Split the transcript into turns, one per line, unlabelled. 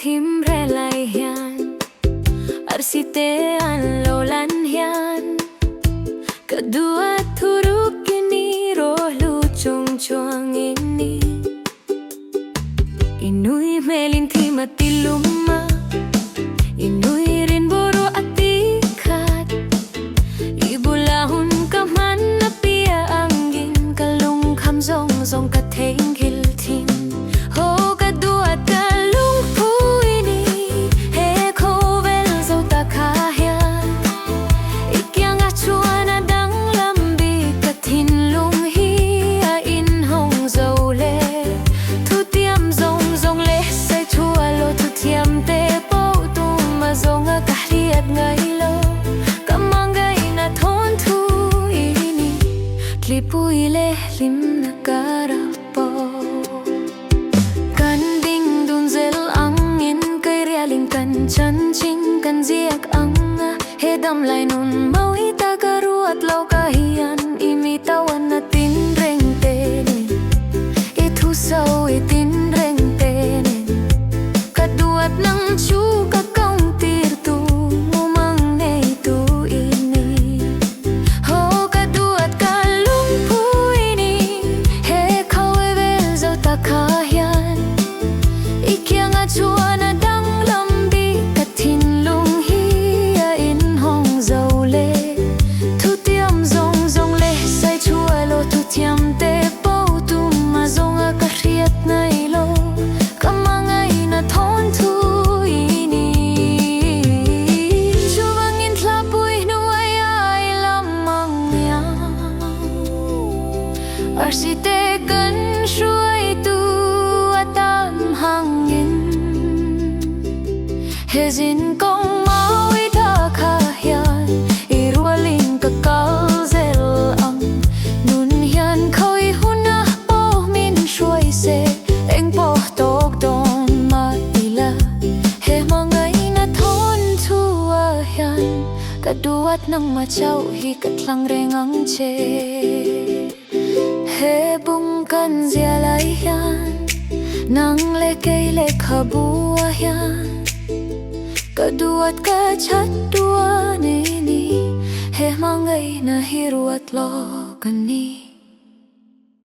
Tim relay hian arsite an lolan hian kedua turuk ini roh lu chung chuang ini inui melin thi mati luma inui rin boro atikat ibulahun kaman na pia angin kalung kham zong zong ka theng khil thim ho kedua Lipui le lim na karapo kan ding dun zel angin kai rialing kan chan ching kan ziak anga hedam lai nun mau ita karuat lau kahian imitawan na tin reng tenen itu sau itin reng tenen kaduat nang chu ka kaung tir tu mumang nei tu ini ho kaduat kahian ikia nga chua na dang lambi katin lung hiya in hong zau le tu tiam zong zong le sai chua lo tu tiam te po tu ma zong a ka riat na ilo kamangai na thon tu ini chuwangin tlapui nuai ai lamang ya arsite kan shuai tu atam hangin hezin kong mau ita kahian irwaling kakal zel ang nun hian khoi huna po min shuai se eng po tok don ma ila he mangai na thon thu a hian kaduat nang ma chau hi katlang rengang che he bung kan zia lai hian nang le kei le khabua hian kaduat ka chat dua ni he mangai na hiruat lo kani